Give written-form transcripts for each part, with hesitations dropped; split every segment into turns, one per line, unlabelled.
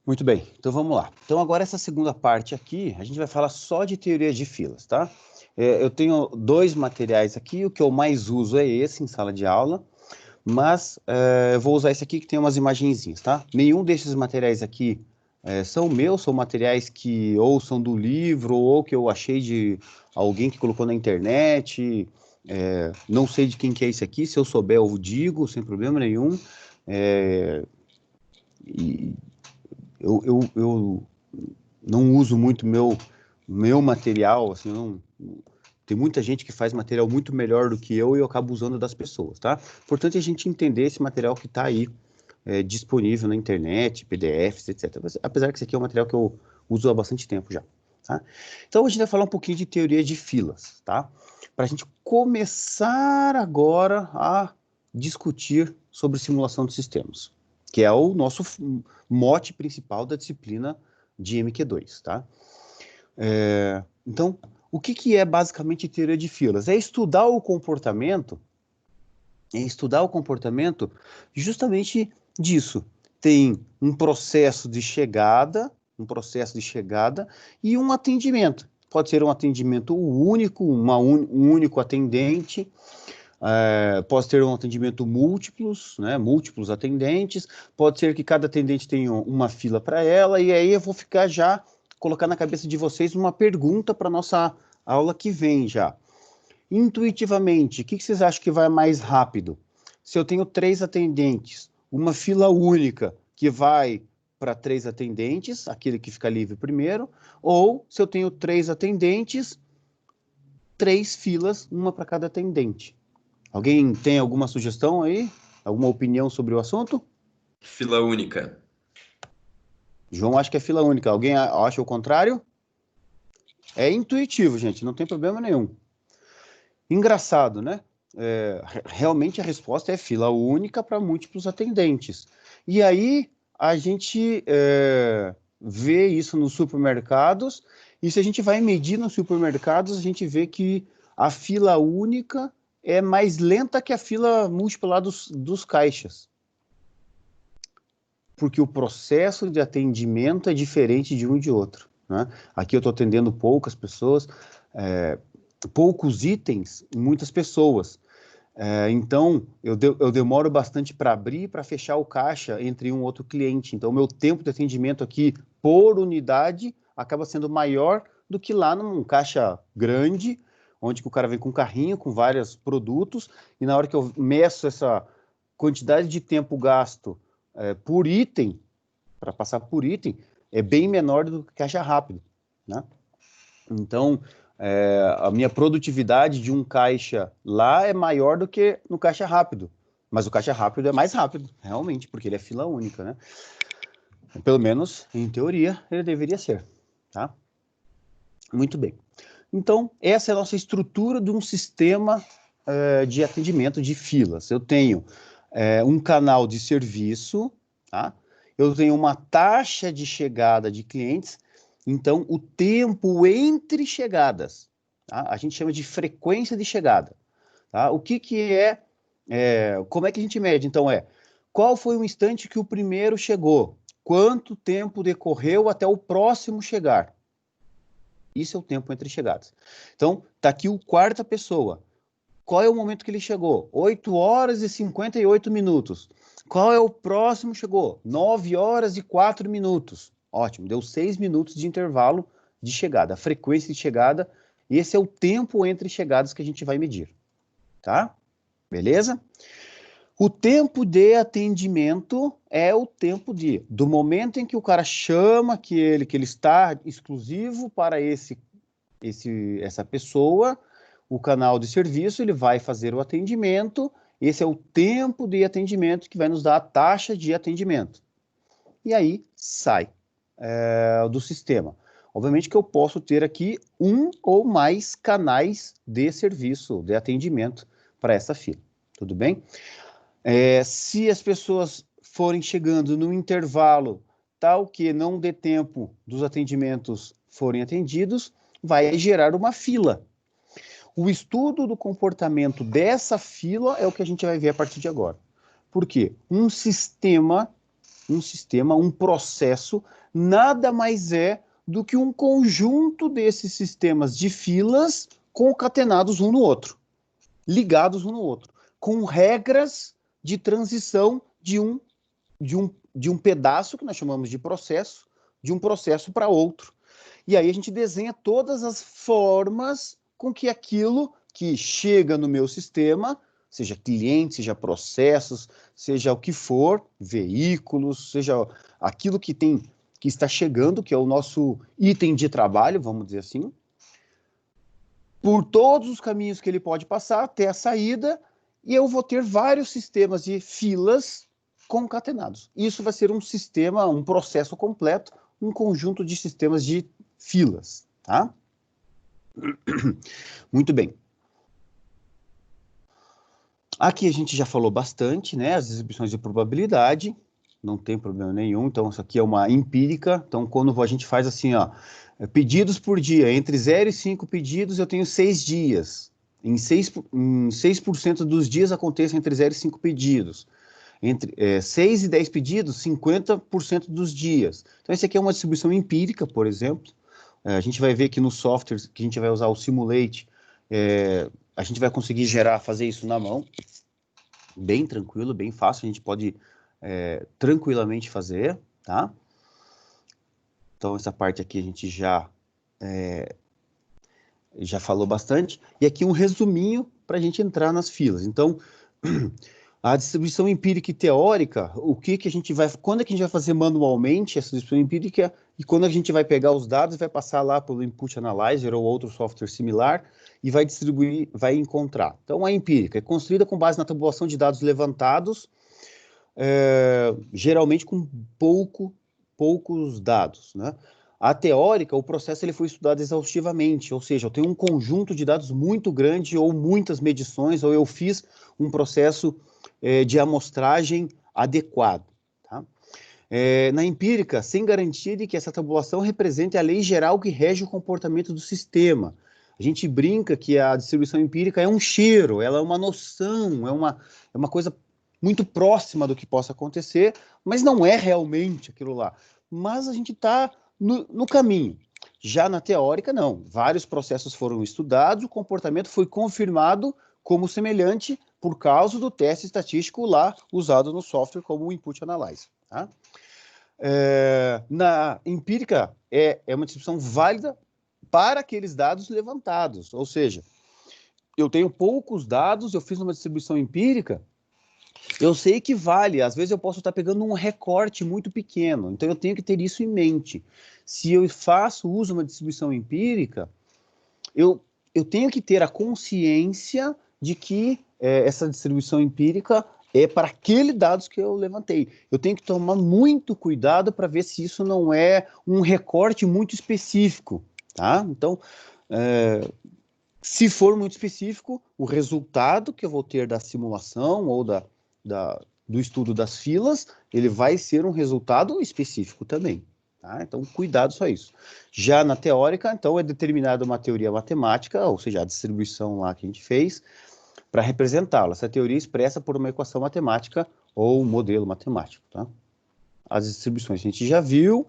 Muito bem, então vamos lá. Então agora essa segunda parte aqui, a gente vai falar só de teoria de filas, tá? Eu tenho dois materiais aqui, o que eu mais uso é esse em sala de aula, mas eu vou usar esse aqui que tem umas imagenzinhas, tá? Nenhum desses materiais aqui são meus, são materiais que ou são do livro ou que eu achei de alguém que colocou na internet, não sei de quem que é esse aqui, se eu souber eu digo, sem problema nenhum. E eu não uso muito meu material, assim, tem muita gente que faz material muito melhor do que eu e eu acabo usando das pessoas, tá? Importante a gente entender esse material que está aí disponível na internet, PDFs, etc. Apesar que esse aqui é um material que eu uso há bastante tempo já, tá? Então a gente vai falar um pouquinho de teoria de filas, tá? Para a gente começar agora a discutir sobre simulação de sistemas, que é o nosso mote principal da disciplina de MQ2, tá? Então, o que é basicamente teoria de filas? É estudar o comportamento justamente disso. Tem um processo de chegada e um atendimento. Pode ser um atendimento único, um único atendente, pode ter um atendimento múltiplos, né, múltiplos atendentes, pode ser que cada atendente tenha uma fila para ela, e aí eu vou ficar já, colocar na cabeça de vocês uma pergunta para a nossa aula que vem já. Intuitivamente, o que vocês acham que vai mais rápido? Se eu tenho 3 atendentes, uma fila única que vai para 3 atendentes, aquele que fica livre primeiro, ou se eu tenho 3 atendentes, 3 filas, uma para cada atendente. Alguém tem alguma sugestão aí? Alguma opinião sobre o assunto?
Fila única.
João acha que é fila única. Alguém acha o contrário? É intuitivo, gente, não tem problema nenhum. Engraçado, né? Realmente a resposta é fila única para múltiplos atendentes. E aí a gente vê isso nos supermercados, e se a gente vai medir nos supermercados, a gente vê que a fila única é mais lenta que a fila múltipla lá dos caixas. Porque o processo de atendimento é diferente de um e de outro, né? Aqui eu estou atendendo poucas pessoas, poucos itens, muitas pessoas. Então, eu demoro bastante para abrir e para fechar o caixa entre um outro cliente. Então, o meu tempo de atendimento aqui por unidade acaba sendo maior do que lá num caixa grande, onde o cara vem com um carrinho, com vários produtos, e na hora que eu meço essa quantidade de tempo gasto por item, para passar por item, é bem menor do que caixa rápido, né? Então, a minha produtividade de um caixa lá é maior do que no caixa rápido. Mas o caixa rápido é mais rápido, realmente, porque ele é fila única, né? Pelo menos, em teoria, ele deveria ser, tá? Muito bem. Então, essa é a nossa estrutura de um sistema de atendimento de filas. Eu tenho um canal de serviço, tá? Eu tenho uma taxa de chegada de clientes, então o tempo entre chegadas, tá? A gente chama de frequência de chegada, tá? O que como é que a gente mede? Então qual foi o instante que o primeiro chegou? Quanto tempo decorreu até o próximo chegar? Isso é o tempo entre chegadas. Então, tá aqui o quarta pessoa. Qual é o momento que ele chegou? 8 horas e 58 minutos. Qual é o próximo chegou? 9 horas e 4 minutos. Ótimo, deu 6 minutos de intervalo de chegada. A frequência de chegada, esse é o tempo entre chegadas que a gente vai medir. Tá? Beleza? O tempo de atendimento é o tempo do momento em que o cara chama que ele está exclusivo para essa pessoa, o canal de serviço, ele vai fazer o atendimento, esse é o tempo de atendimento que vai nos dar a taxa de atendimento. E aí sai do sistema. Obviamente que eu posso ter aqui um ou mais canais de serviço, de atendimento para essa fila. Tudo bem? Se as pessoas forem chegando no intervalo tal que não dê tempo dos atendimentos forem atendidos, vai gerar uma fila. O estudo do comportamento dessa fila é o que a gente vai ver a partir de agora. Por quê? Um sistema Um sistema, um processo, nada mais é do que um conjunto desses sistemas de filas concatenados um no outro, ligados um no outro, com regras de transição de um pedaço, que nós chamamos de processo, de um processo para outro. E aí a gente desenha todas as formas com que aquilo que chega no meu sistema, seja cliente, seja processos, seja o que for, veículos, seja aquilo que está chegando, que é o nosso item de trabalho, vamos dizer assim, por todos os caminhos que ele pode passar até a saída, e eu vou ter vários sistemas de filas concatenados. Isso vai ser um sistema, um processo completo, um conjunto de sistemas de filas, tá? Muito bem. Aqui a gente já falou bastante, né? As distribuições de probabilidade, não tem problema nenhum. Então, isso aqui é uma empírica. Então, quando a gente faz assim, ó, pedidos por dia, entre 0 e 5 pedidos, eu tenho 6 dias. Em 6% dos dias acontecem entre 0 e 5 pedidos. Entre 6 e 10 pedidos, 50% dos dias. Então, essa aqui é uma distribuição empírica, por exemplo. A gente vai ver que no software que a gente vai usar o Simulate, a gente vai conseguir fazer isso na mão, bem tranquilo, bem fácil, a gente pode tranquilamente fazer, tá? Então, essa parte aqui a gente já falou bastante. E aqui um resuminho para a gente entrar nas filas. Então, a distribuição empírica e teórica, quando é que a gente vai fazer manualmente essa distribuição empírica e quando a gente vai pegar os dados e vai passar lá pelo Input Analyzer ou outro software similar e vai distribuir, vai encontrar. Então, a empírica é construída com base na tabulação de dados levantados, geralmente com poucos dados, né? A teórica, o processo ele foi estudado exaustivamente, ou seja, eu tenho um conjunto de dados muito grande ou muitas medições, ou eu fiz um processo de amostragem adequado. Tá? Na empírica, sem garantia de que essa tabulação represente a lei geral que rege o comportamento do sistema. A gente brinca que a distribuição empírica é um cheiro, ela é uma noção, é uma coisa muito próxima do que possa acontecer, mas não é realmente aquilo lá. Mas a gente está no caminho. Já na teórica, não. Vários processos foram estudados, o comportamento foi confirmado como semelhante por causa do teste estatístico lá usado no software como o Input Analyzer. Tá? Na empírica, é uma distribuição válida para aqueles dados levantados. Ou seja, eu tenho poucos dados, eu fiz uma distribuição empírica, eu sei que vale, às vezes eu posso estar pegando um recorte muito pequeno, então eu tenho que ter isso em mente. Se eu faço uso de uma distribuição empírica, eu tenho que ter a consciência de que essa distribuição empírica é para aqueles dados que eu levantei. Eu tenho que tomar muito cuidado para ver se isso não é um recorte muito específico, tá? Então, se for muito específico, o resultado que eu vou ter da simulação ou do estudo das filas, ele vai ser um resultado específico também. Tá? Então, cuidado só isso. Já na teórica, então, é determinada uma teoria matemática, ou seja, a distribuição lá que a gente fez, para representá-la. Essa teoria é expressa por uma equação matemática ou um modelo matemático. Tá? As distribuições a gente já viu,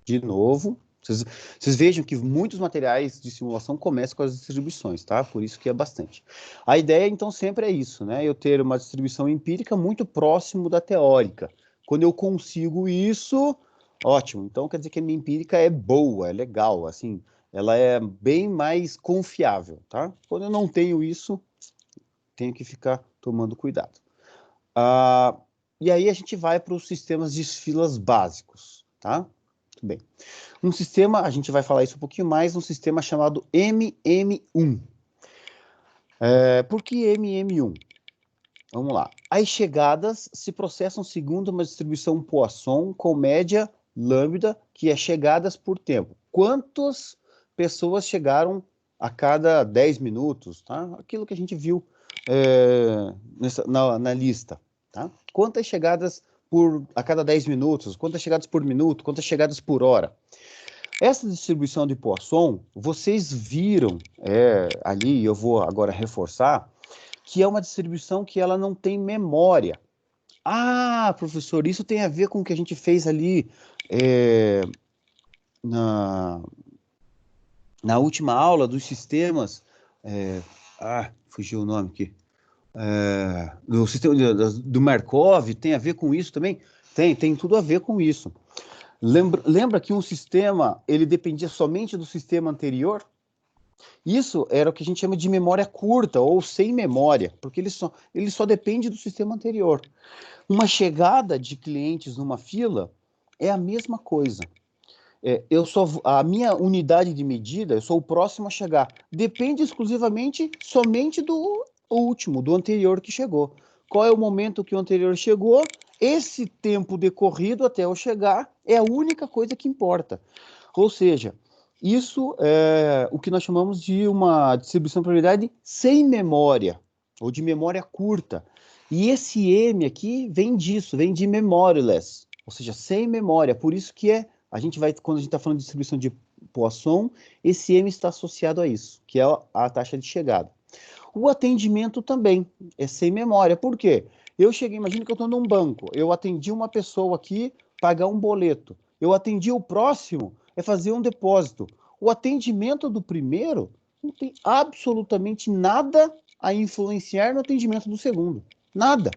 de novo. Vocês vejam que muitos materiais de simulação começam com as distribuições, tá? Por isso que é bastante. A ideia, então, sempre é isso, né? Eu ter uma distribuição empírica muito próximo da teórica. Quando eu consigo isso, ótimo. Então, quer dizer que a minha empírica é boa, é legal, assim, ela é bem mais confiável, tá? Quando eu não tenho isso, tenho que ficar tomando cuidado. E aí a gente vai para os sistemas de filas básicos, tá? Muito bem. Um sistema, a gente vai falar isso um pouquinho mais, um sistema chamado MM1. Por que MM1? Vamos lá. As chegadas se processam segundo uma distribuição Poisson com média lambda, que é chegadas por tempo. Quantas pessoas chegaram a cada 10 minutos? Tá? Aquilo que a gente viu na lista. Tá? Quantas chegadas a cada 10 minutos? Quantas chegadas por minuto? Quantas chegadas por hora? Essa distribuição de Poisson, vocês viram ali, eu vou agora reforçar, que é uma distribuição que ela não tem memória. Ah, professor, isso tem a ver com o que a gente fez ali é, na, na última aula dos sistemas. Fugiu o nome aqui. Do sistema do Markov, tem a ver com isso também? Tem tudo a ver com isso. Lembra que um sistema, ele dependia somente do sistema anterior? Isso era o que a gente chama de memória curta ou sem memória, porque ele só depende do sistema anterior. Uma chegada de clientes numa fila é a mesma coisa. A minha unidade de medida, eu sou o próximo a chegar. Depende exclusivamente somente do último, do anterior que chegou. Qual é o momento que o anterior chegou? Esse tempo decorrido até eu chegar é a única coisa que importa. Ou seja, isso é o que nós chamamos de uma distribuição de probabilidade sem memória, ou de memória curta. E esse M aqui vem disso, vem de memoryless, ou seja, sem memória. Por isso que quando a gente está falando de distribuição de Poisson, esse M está associado a isso, que é a taxa de chegada. O atendimento também é sem memória. Por quê? Imagina que eu estou num banco, eu atendi uma pessoa aqui, pagar um boleto. Eu atendi o próximo, é fazer um depósito. O atendimento do primeiro não tem absolutamente nada a influenciar no atendimento do segundo. Nada.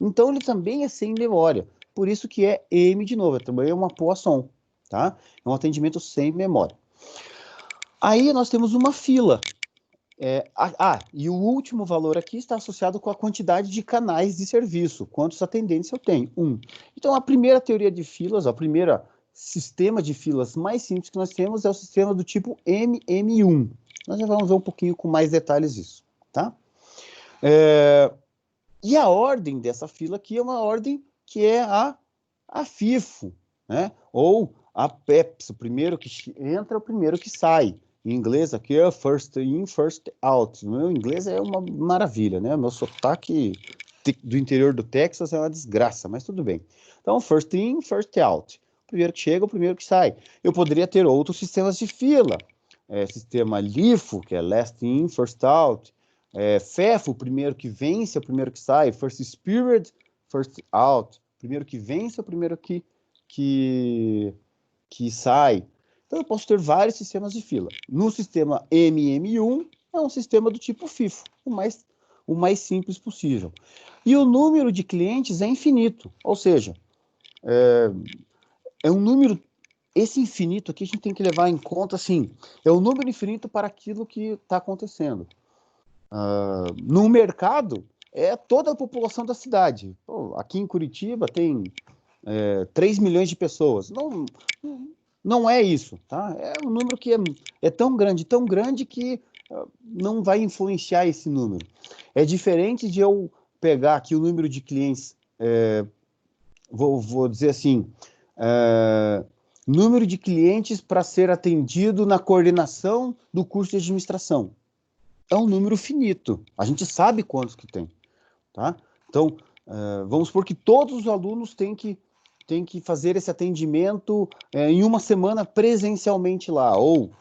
Então, ele também é sem memória. Por isso que é M de novo, também é uma Poisson, tá? É um atendimento sem memória. Aí nós temos uma fila. E o último valor aqui está associado com a quantidade de canais de serviço. Quantos atendentes eu tenho? 1. Então, a primeira teoria de filas, o primeiro sistema de filas mais simples que nós temos é o sistema do tipo MM1. Nós já vamos ver um pouquinho com mais detalhes isso, tá? E a ordem dessa fila aqui é uma ordem que é a FIFO, né? Ou a PEPS, o primeiro que entra, o primeiro que sai. Em inglês aqui é first in, first out. No meu inglês é uma maravilha, né? Meu sotaque do interior do Texas é uma desgraça, mas tudo bem. Então, first in, first out. O primeiro que chega, o primeiro que sai. Eu poderia ter outros sistemas de fila. Sistema LIFO, que é last in, first out. FEFO, o primeiro que vence, é o primeiro que sai. First spirit, first out. O primeiro que vence, é o primeiro que sai. Então, eu posso ter vários sistemas de fila. No sistema MM1, é um sistema do tipo FIFO, o mais simples possível. E o número de clientes é infinito, ou seja, é um número. Esse infinito aqui a gente tem que levar em conta, assim, é um número infinito para aquilo que está acontecendo. No mercado, é toda a população da cidade. Aqui em Curitiba tem 3 milhões de pessoas. Não é isso, tá? É um número que é tão grande que não vai influenciar esse número. É diferente de eu pegar aqui o número de clientes, vou dizer assim, número de clientes para ser atendido na coordenação do curso de administração. É um número finito. A gente sabe quantos que tem, tá? Então, vamos supor que todos os alunos têm que fazer esse atendimento em uma semana presencialmente lá, ou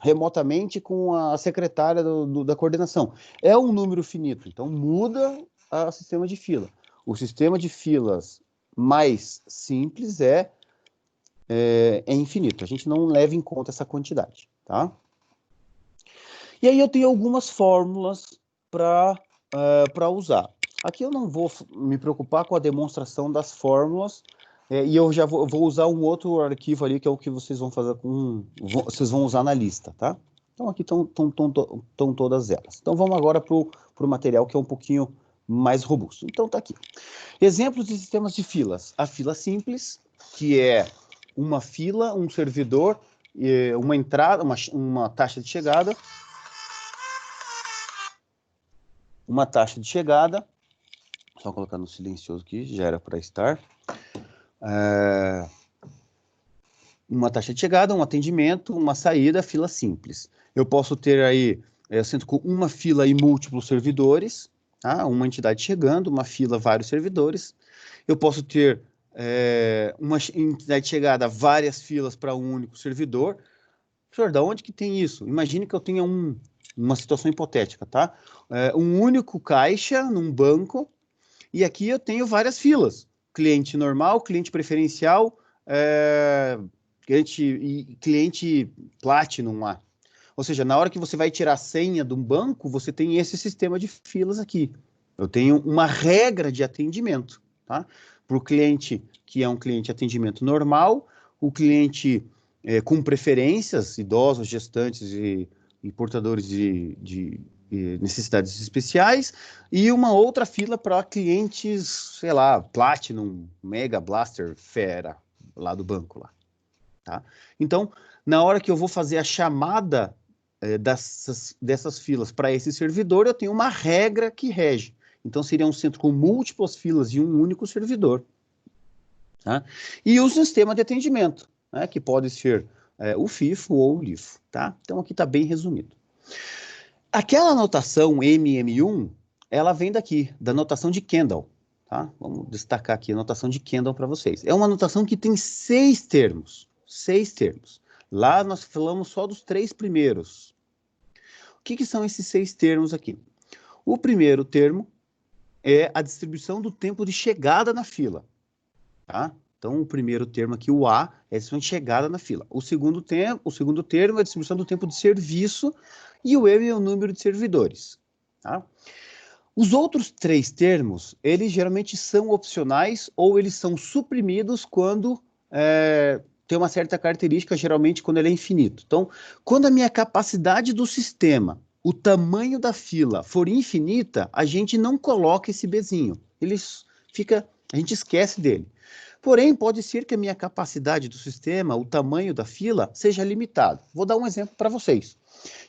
remotamente com a secretária da coordenação. É um número finito, então muda o sistema de fila. O sistema de filas mais simples é infinito. A gente não leva em conta essa quantidade, tá? E aí eu tenho algumas fórmulas para usar. Aqui eu não vou me preocupar com a demonstração das fórmulas, e eu já vou usar um outro arquivo ali, que é o que vocês vão fazer vocês vão usar na lista, tá? Então aqui estão todas elas. Então vamos agora para o material que é um pouquinho mais robusto. Então tá aqui. Exemplos de sistemas de filas. A fila simples, que é uma fila, um servidor, uma entrada, uma taxa de chegada, só colocar no silencioso aqui, já era para estar. Uma taxa de chegada, um atendimento, uma saída, fila simples. Eu posso ter aí, sendo com uma fila e múltiplos servidores, tá? Uma entidade chegando, uma fila, vários servidores. Eu posso ter uma entidade de chegada, várias filas para um único servidor. Professor, da onde que tem isso? Imagine que eu tenha uma situação hipotética, tá? Um único caixa num banco, E aqui eu tenho várias filas. Cliente normal, cliente preferencial, cliente Platinum lá. Ou seja, na hora que você vai tirar a senha de um banco, você tem esse sistema de filas aqui. Eu tenho uma regra de atendimento, tá? Para o cliente que é um cliente de atendimento normal, o cliente com preferências, idosos, gestantes e portadores de necessidades especiais, e uma outra fila para clientes, sei lá, Platinum, Mega Blaster, Fera, lá do banco lá, tá? Então, na hora que eu vou fazer a chamada dessas filas para esse servidor, eu tenho uma regra que rege. Então, seria um centro com múltiplas filas e um único servidor. Tá? E o sistema de atendimento, né, que pode ser o FIFO ou o LIFO. Tá? Então, aqui está bem resumido. Aquela notação MM1, ela vem daqui, da notação de Kendall. Tá? Vamos destacar aqui a notação de Kendall para vocês. É uma notação que tem 6 termos. 6 termos. Lá nós falamos só dos 3 primeiros. O que são esses 6 termos aqui? O primeiro termo é a distribuição do tempo de chegada na fila. Tá? Então, o primeiro termo aqui, o A, é a distribuição de chegada na fila. O segundo termo é a distribuição do tempo de serviço e o M é o número de servidores. Tá? Os outros 3 termos, eles geralmente são opcionais ou eles são suprimidos quando tem uma certa característica, geralmente quando ele é infinito. Então, quando a minha capacidade do sistema, o tamanho da fila for infinita, a gente não coloca esse Bzinho. A gente esquece dele. Porém, pode ser que a minha capacidade do sistema, o tamanho da fila, seja limitado. Vou dar um exemplo para vocês.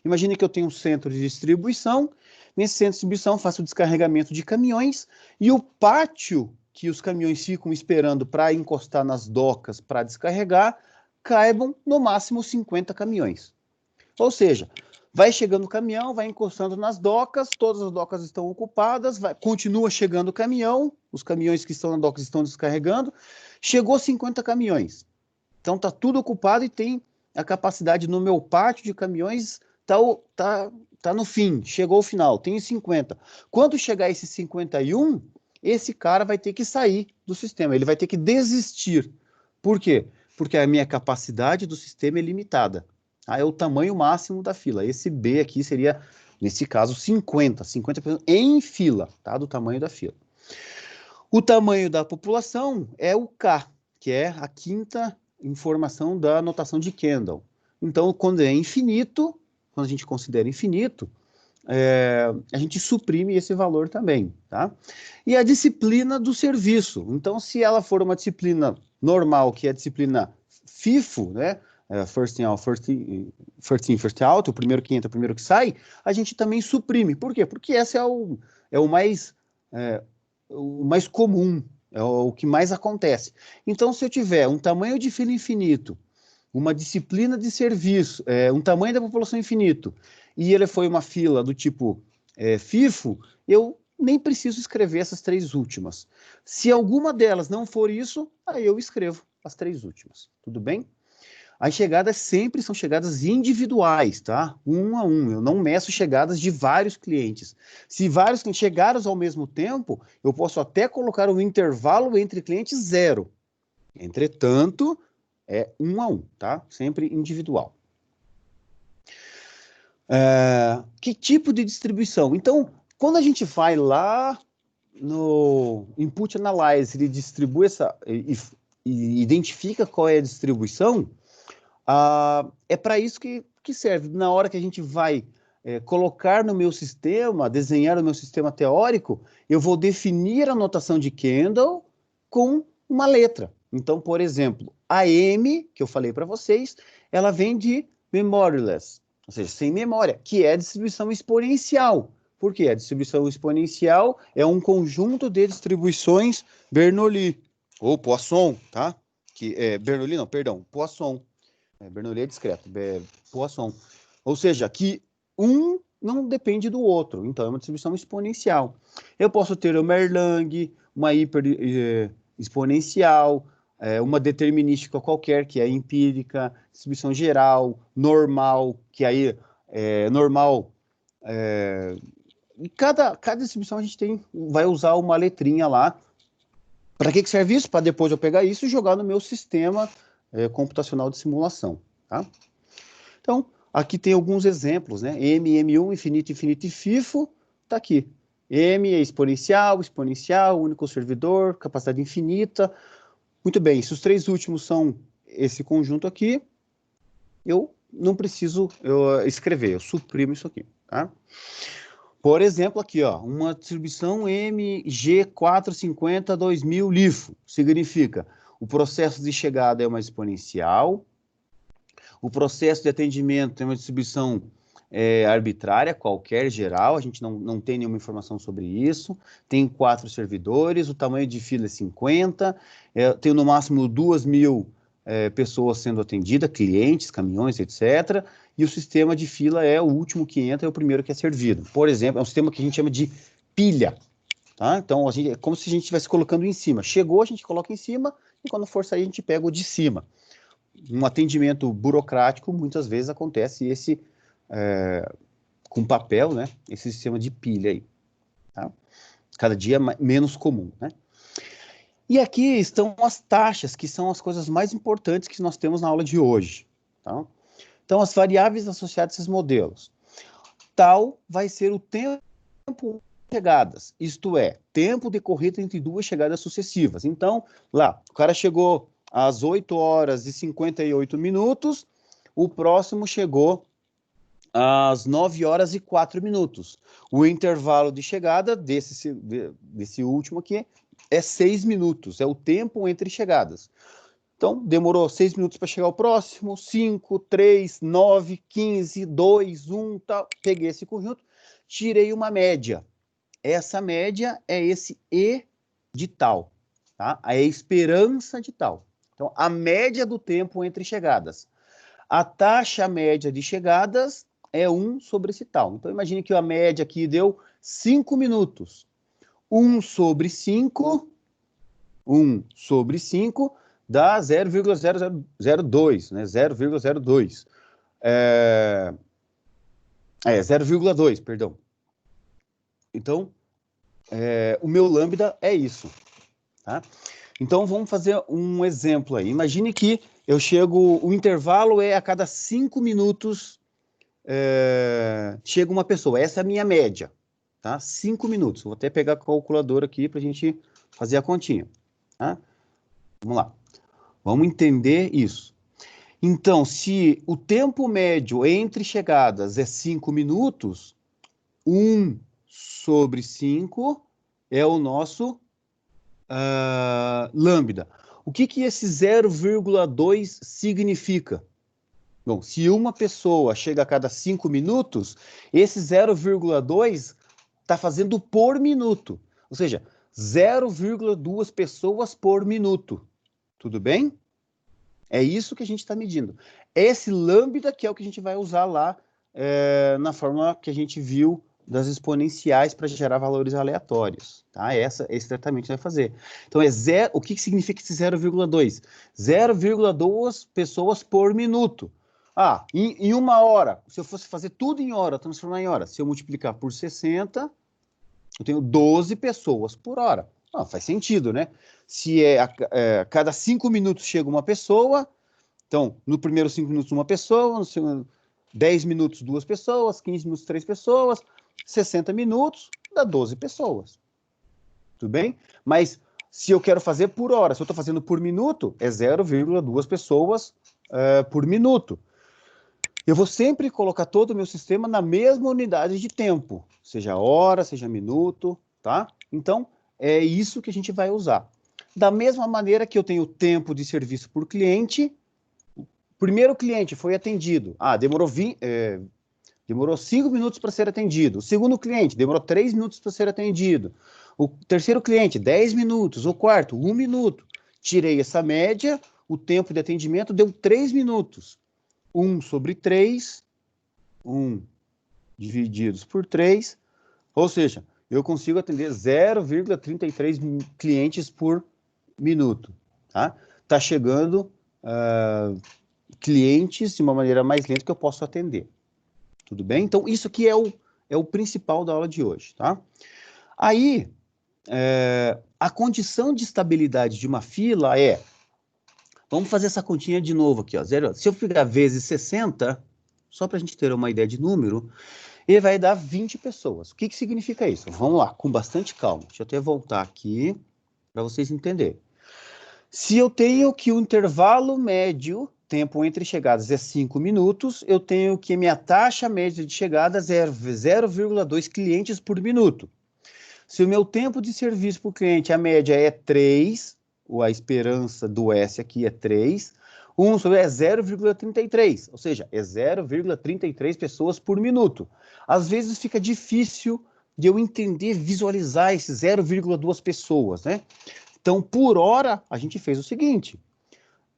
Imagine que eu tenho um centro de distribuição, nesse centro de distribuição faço o descarregamento de caminhões e o pátio que os caminhões ficam esperando para encostar nas docas para descarregar, caibam no máximo 50 caminhões. Ou seja, vai chegando o caminhão, vai encostando nas docas, todas as docas estão ocupadas, continua chegando o caminhão, os caminhões que estão na doca estão descarregando, chegou 50 caminhões. Então está tudo ocupado e tem a capacidade no meu pátio de caminhões, tá no fim, chegou o final, tem 50. Quando chegar esse 51, esse cara vai ter que sair do sistema, ele vai ter que desistir. Por quê? Porque a minha capacidade do sistema é limitada. É o tamanho máximo da fila. Esse B aqui seria, nesse caso, 50 em fila, tá? Do tamanho da fila. O tamanho da população é o K, que é a quinta informação da notação de Kendall. Então, quando é infinito, quando a gente considera infinito, a gente suprime esse valor também, tá? E a disciplina do serviço. Então, se ela for uma disciplina normal, que é a disciplina FIFO, né? First in, first out, o primeiro que entra, o primeiro que sai, a gente também suprime. Por quê? Porque esse é o mais comum, é o que mais acontece. Então, se eu tiver um tamanho de fila infinito, uma disciplina de serviço, um tamanho da população infinito, e ele foi uma fila do tipo FIFO, eu nem preciso escrever essas 3 últimas. Se alguma delas não for isso, aí eu escrevo as 3 últimas. Tudo bem? As chegadas sempre são chegadas individuais, tá? Um a um. Eu não meço chegadas de vários clientes. Se vários clientes chegaram ao mesmo tempo, eu posso até colocar um intervalo entre clientes 0. Entretanto, é 1 a 1, tá? Sempre individual. Que tipo de distribuição? Então, quando a gente vai lá no Input Analyze, ele distribui e identifica qual é a distribuição, é para isso que serve. Na hora que a gente vai colocar no meu sistema, desenhar o meu sistema teórico, eu vou definir a notação de Kendall com uma letra. Então, por exemplo, a M, que eu falei para vocês, ela vem de memoryless, ou seja, sem memória, que é a distribuição exponencial. Por quê? A distribuição exponencial é um conjunto de distribuições Bernoulli, ou Poisson, tá? Bernoulli não, perdão, Poisson. Bernoulli é discreto, Poisson. Ou seja, que um não depende do outro, então é uma distribuição exponencial. Eu posso ter uma Erlang, uma hiper exponencial, uma determinística qualquer, que é empírica, distribuição geral, normal, que aí normal E cada distribuição a gente vai usar uma letrinha lá. Para que serve isso? Para depois eu pegar isso e jogar no meu sistema computacional de simulação, tá? Então, aqui tem alguns exemplos, né? M, M1, infinito, infinito e FIFO, tá aqui. M é exponencial, exponencial, único servidor, capacidade infinita. Muito bem, se os três últimos são esse conjunto aqui, eu não preciso escrever, eu suprimo isso aqui, tá? Por exemplo, aqui, ó, uma distribuição MG450-2000 LIFO, significa o processo de chegada é uma exponencial, o processo de atendimento é uma distribuição arbitrária, qualquer, geral, a gente não tem nenhuma informação sobre isso, tem 4 servidores, o tamanho de fila é 50, tem no máximo 2.000 pessoas sendo atendidas, clientes, caminhões, etc., e o sistema de fila é o último que entra, é o primeiro que é servido. Por exemplo, é um sistema que a gente chama de pilha, tá? Então, é como se a gente estivesse colocando em cima. Chegou, a gente coloca em cima, e quando for sair, a gente pega o de cima. Um atendimento burocrático, muitas vezes acontece esse com papel, né? Esse sistema de pilha aí, tá? Cada dia menos comum, né? E aqui estão as taxas, que são as coisas mais importantes que nós temos na aula de hoje, tá? Então, as variáveis associadas a esses modelos. Tal vai ser o tempo de chegadas, isto é, tempo decorrido entre duas chegadas sucessivas. Então, lá, o cara chegou às 8 horas e 58 minutos, o próximo chegou às 9 horas e 4 minutos. O intervalo de chegada desse último aqui é 6 minutos, é o tempo entre chegadas. Então, demorou 6 minutos para chegar ao próximo, 5, 3, 9, 15, 2, 1, tal. Peguei esse conjunto, tirei uma média. Essa média é esse E de tal, tá? A esperança de tal. Então, a média do tempo entre chegadas. A taxa média de chegadas é 1 sobre esse tal. Então, imagine que a média aqui deu 5 minutos. 1 sobre 5 dá 0,002, né? 0,02. 0,2, perdão. Então, o meu lambda é isso, tá? Então, vamos fazer um exemplo aí. Imagine que eu chego, o intervalo é a cada 5 minutos chega uma pessoa. Essa é a minha média, tá? 5 minutos. Vou até pegar a calculadora aqui para a gente fazer a continha, tá? Vamos lá. Vamos entender isso. Então, se o tempo médio entre chegadas é 5 minutos, 1 sobre 5 é o nosso lambda. O que esse 0,2 significa? Bom, se uma pessoa chega a cada 5 minutos, esse 0,2 está fazendo por minuto. Ou seja, 0,2 pessoas por minuto. Tudo bem? É isso que a gente está medindo. Esse lambda que é o que a gente vai usar lá na fórmula que a gente viu das exponenciais para gerar valores aleatórios. Tá? Esse tratamento vai fazer. Então, o que significa esse 0,2? 0,2 pessoas por minuto. Em uma hora, se eu fosse fazer tudo em hora, transformar em hora, se eu multiplicar por 60, eu tenho 12 pessoas por hora. Faz sentido, né? Se cada 5 minutos chega uma pessoa, então, no primeiro 5 minutos uma pessoa, no segundo 10 minutos 2 pessoas, 15 minutos 3 pessoas, 60 minutos dá 12 pessoas. Tudo bem? Mas se eu quero fazer por hora, se eu estou fazendo por minuto, é 0,2 pessoas por minuto. Eu vou sempre colocar todo o meu sistema na mesma unidade de tempo, seja hora, seja minuto, tá? Então, é isso que a gente vai usar. Da mesma maneira que eu tenho tempo de serviço por cliente, o primeiro cliente foi atendido. Demorou 5 minutos para ser atendido. O segundo cliente demorou 3 minutos para ser atendido. O terceiro cliente, 10 minutos. O quarto, 1 minuto. Tirei essa média, o tempo de atendimento deu 3 minutos. 1 sobre 3, 1 divididos por 3, ou seja, eu consigo atender 0,33 clientes por minuto, tá? Tá chegando clientes de uma maneira mais lenta que eu posso atender. Tudo bem? Então, isso aqui é é o principal da aula de hoje, tá? Aí, a condição de estabilidade de uma fila é, vamos fazer essa continha de novo aqui, ó, se eu pegar vezes 60, só para a gente ter uma ideia de número, ele vai dar 20 pessoas. O que significa isso? Vamos lá, com bastante calma. Deixa eu até voltar aqui para vocês entenderem. Se eu tenho que o intervalo médio, tempo entre chegadas, é 5 minutos, eu tenho que minha taxa média de chegadas é 0,2 clientes por minuto. Se o meu tempo de serviço para o cliente, a média é 3, ou a esperança do S aqui é 3, 1 sobre é 0,33, ou seja, é 0,33 pessoas por minuto. Às vezes fica difícil de eu entender, visualizar esses 0,2 pessoas, né? Então, por hora, a gente fez o seguinte,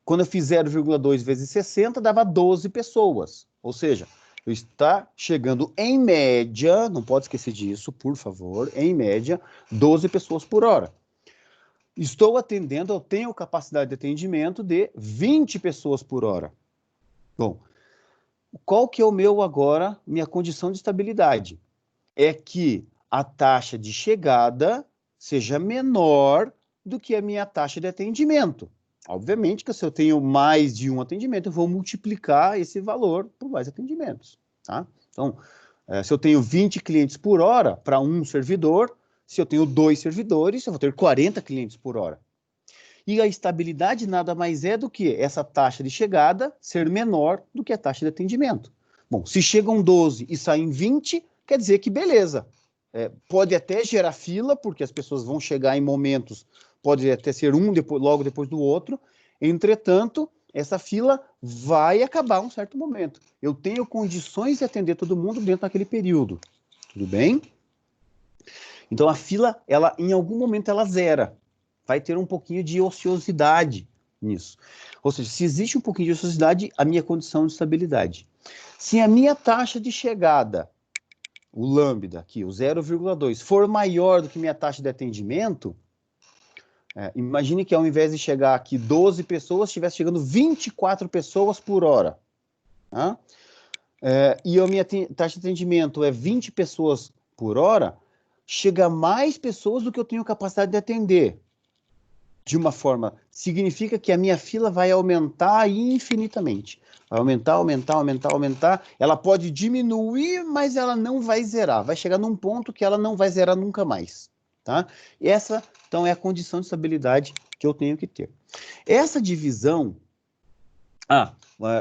quando eu fiz 0,2 vezes 60, dava 12 pessoas, ou seja, eu está chegando em média, não pode esquecer disso, por favor, em média, 12 pessoas por hora. Estou atendendo, eu tenho capacidade de atendimento de 20 pessoas por hora. Bom, qual que é o meu agora, minha condição de estabilidade? É que a taxa de chegada seja menor do que a minha taxa de atendimento. Obviamente que se eu tenho mais de um atendimento, eu vou multiplicar esse valor por mais atendimentos, tá? Então, se eu tenho 20 clientes por hora para um servidor, se eu tenho 2 servidores, eu vou ter 40 clientes por hora. E a estabilidade nada mais é do que essa taxa de chegada ser menor do que a taxa de atendimento. Bom, se chegam 12 e saem 20, quer dizer que beleza. Pode até gerar fila, porque as pessoas vão chegar em momentos, pode até ser um logo depois do outro. Entretanto, essa fila vai acabar um certo momento. Eu tenho condições de atender todo mundo dentro daquele período. Tudo bem? Então, a fila, ela, em algum momento, ela zera. Vai ter um pouquinho de ociosidade nisso. Ou seja, se existe um pouquinho de ociosidade, a minha condição de estabilidade. Se a minha taxa de chegada, o lambda aqui, o 0,2, for maior do que minha taxa de atendimento, imagine que ao invés de chegar aqui 12 pessoas, estivesse chegando 24 pessoas por hora. Tá? E a minha taxa de atendimento é 20 pessoas por hora, chega mais pessoas do que eu tenho capacidade de atender. De uma forma, significa que a minha fila vai aumentar infinitamente. Vai aumentar. Ela pode diminuir, mas ela não vai zerar. Vai chegar num ponto que ela não vai zerar nunca mais. Tá? E essa, então, é a condição de estabilidade que eu tenho que ter. Essa divisão...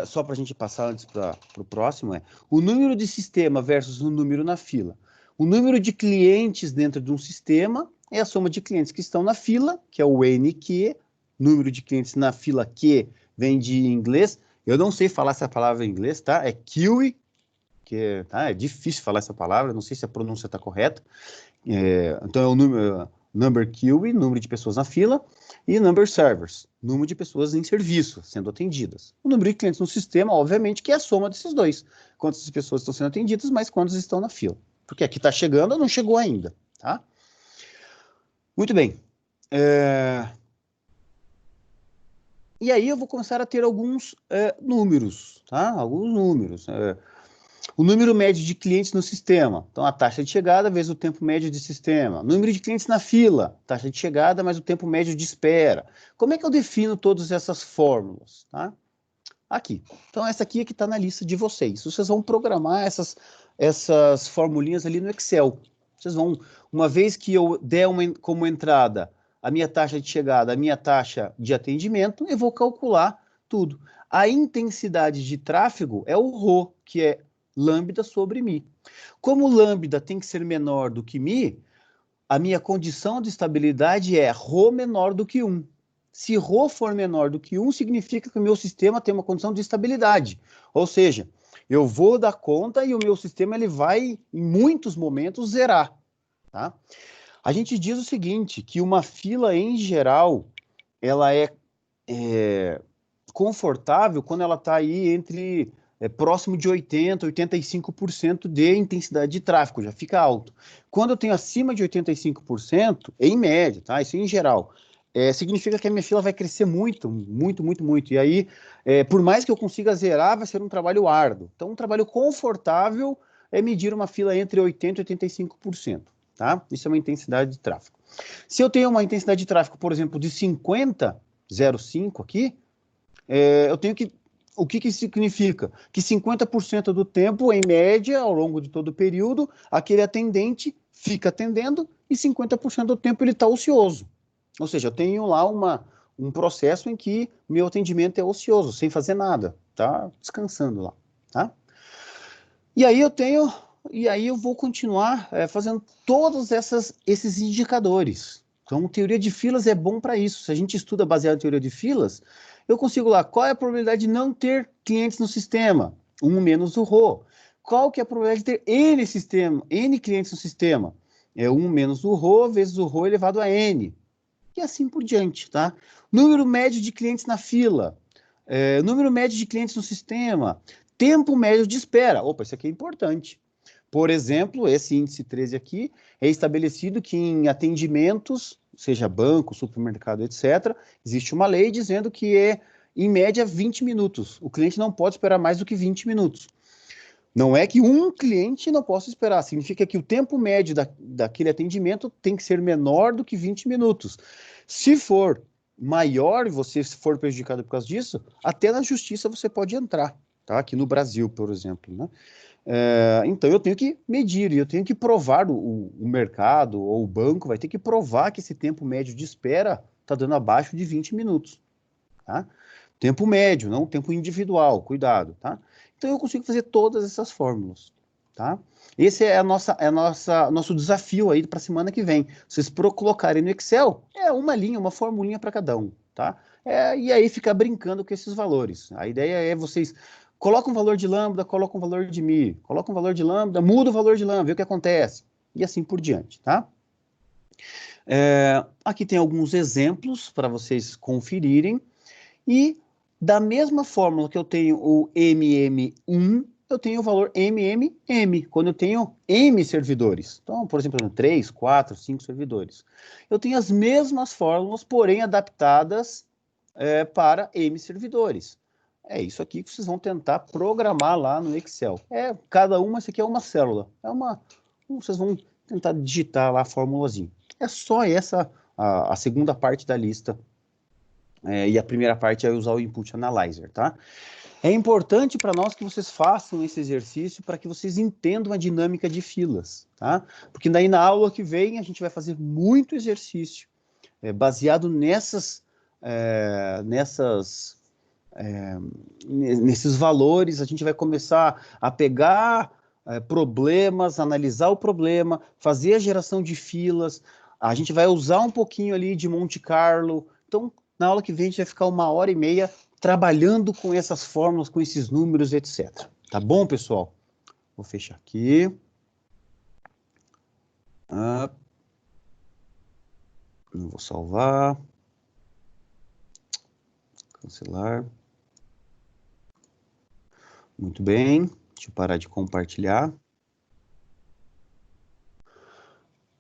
só para a gente passar antes para o próximo, o número de sistema versus o número na fila. O número de clientes dentro de um sistema é a soma de clientes que estão na fila, que é o NQ, número de clientes na fila Q vem de inglês. Eu não sei falar essa palavra em inglês, tá? É queue, que é difícil falar essa palavra, não sei se a pronúncia está correta. Então é o número, number queue, número de pessoas na fila, e number servers, número de pessoas em serviço, sendo atendidas. O número de clientes no sistema, obviamente, que é a soma desses dois. Quantas pessoas estão sendo atendidas, mais quantas estão na fila. Porque aqui está chegando ou não chegou ainda, tá? Muito bem. E aí eu vou começar a ter alguns números, tá? Alguns números. O número médio de clientes no sistema. Então, a taxa de chegada vezes o tempo médio de sistema. Número de clientes na fila. Taxa de chegada mais o tempo médio de espera. Como é que eu defino todas essas fórmulas, tá? Aqui. Então, essa aqui é que está na lista de vocês. Vocês vão programar essas formulinhas ali no Excel. Vocês vão, uma vez que eu der como entrada a minha taxa de chegada, a minha taxa de atendimento, eu vou calcular tudo. A intensidade de tráfego é o ρ, que é lambda sobre mi. Como lambda tem que ser menor do que mi, a minha condição de estabilidade é ρ menor do que 1. Se ρ for menor do que 1, significa que o meu sistema tem uma condição de estabilidade. Ou seja, eu vou dar conta e o meu sistema ele vai, em muitos momentos, zerar. Tá? A gente diz o seguinte, que uma fila, em geral, ela é confortável quando ela está aí entre próximo de 80%, 85% de intensidade de tráfego, já fica alto. Quando eu tenho acima de 85%, em média, tá? Isso em geral, significa que a minha fila vai crescer muito. E aí, por mais que eu consiga zerar, vai ser um trabalho árduo. Então, um trabalho confortável é medir uma fila entre 80% e 85%, tá? Isso é uma intensidade de tráfego. Se eu tenho uma intensidade de tráfego, por exemplo, de 50,05 aqui, eu tenho que... O que isso significa? Que 50% do tempo, em média, ao longo de todo o período, aquele atendente fica atendendo e 50% do tempo ele está ocioso. Ou seja, eu tenho lá um processo em que meu atendimento é ocioso, sem fazer nada, tá? Descansando lá, tá? E aí eu vou continuar fazendo todos esses indicadores. Então, teoria de filas é bom para isso. Se a gente estuda baseado em teoria de filas, eu consigo lá, qual é a probabilidade de não ter clientes no sistema? 1 menos o ρ. Qual que é a probabilidade de ter N clientes no sistema? É 1 menos o ρ vezes o ρ elevado a N. E assim por diante, tá? Número médio de clientes na fila. Número médio de clientes no sistema. Tempo médio de espera. Opa, isso aqui é importante. Por exemplo, esse índice 13 aqui é estabelecido que em atendimentos, seja banco, supermercado, etc., existe uma lei dizendo que é, em média, 20 minutos. O cliente não pode esperar mais do que 20 minutos. Não é que um cliente não possa esperar, significa que o tempo médio daquele atendimento tem que ser menor do que 20 minutos. Se for maior e você for prejudicado por causa disso, até na justiça você pode entrar, tá? Aqui no Brasil, por exemplo, né? Então eu tenho que medir, eu tenho que provar, o mercado ou o banco vai ter que provar que esse tempo médio de espera está dando abaixo de 20 minutos, tá? Tempo médio, não tempo individual, cuidado, tá? Então eu consigo fazer todas essas fórmulas, tá? Esse é nosso desafio aí para a semana que vem. Vocês colocarem no Excel, uma linha, uma formulinha para cada um, tá? E aí ficar brincando com esses valores. A ideia é vocês colocam um valor de lambda, colocam um valor de mi, colocam um valor de lambda, muda o valor de lambda, vê o que acontece, e assim por diante, tá? Aqui tem alguns exemplos para vocês conferirem, e da mesma fórmula que eu tenho o MM1, eu tenho o valor MMM, quando eu tenho M servidores. Então, por exemplo, 3, 4, 5 servidores. Eu tenho as mesmas fórmulas, porém adaptadas para M servidores. É isso aqui que vocês vão tentar programar lá no Excel. Cada uma, isso aqui é uma célula. Vocês vão tentar digitar lá a formulazinha. É só essa, a segunda parte da lista. E a primeira parte é usar o Input Analyzer, tá? É importante para nós que vocês façam esse exercício para que vocês entendam a dinâmica de filas, tá? Porque daí na aula que vem a gente vai fazer muito exercício baseado nesses valores. A gente vai começar a pegar problemas, analisar o problema, fazer a geração de filas. A gente vai usar um pouquinho ali de Monte Carlo. Então, na aula que vem, a gente vai ficar 1h30 trabalhando com essas fórmulas, com esses números, etc. Tá bom, pessoal? Vou fechar aqui. Não vou salvar. Cancelar. Muito bem. Deixa eu parar de compartilhar.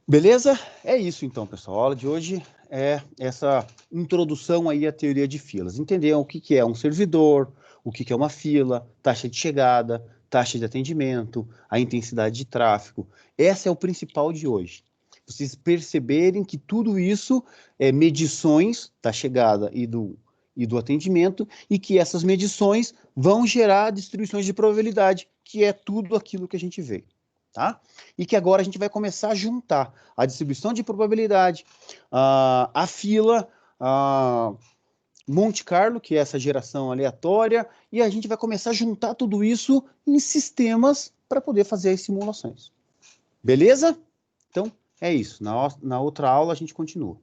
Beleza? É isso então, pessoal. A aula de hoje é essa introdução aí à teoria de filas. Entenderam o que é um servidor, o que é uma fila, taxa de chegada, taxa de atendimento, a intensidade de tráfego. Esse é o principal de hoje. Vocês perceberem que tudo isso é medições da chegada e do atendimento, e que essas medições vão gerar distribuições de probabilidade, que é tudo aquilo que a gente vê. Tá? E que agora a gente vai começar a juntar a distribuição de probabilidade, a fila, Monte Carlo, que é essa geração aleatória, e a gente vai começar a juntar tudo isso em sistemas para poder fazer as simulações. Beleza? Então, é isso. Na outra aula a gente continua.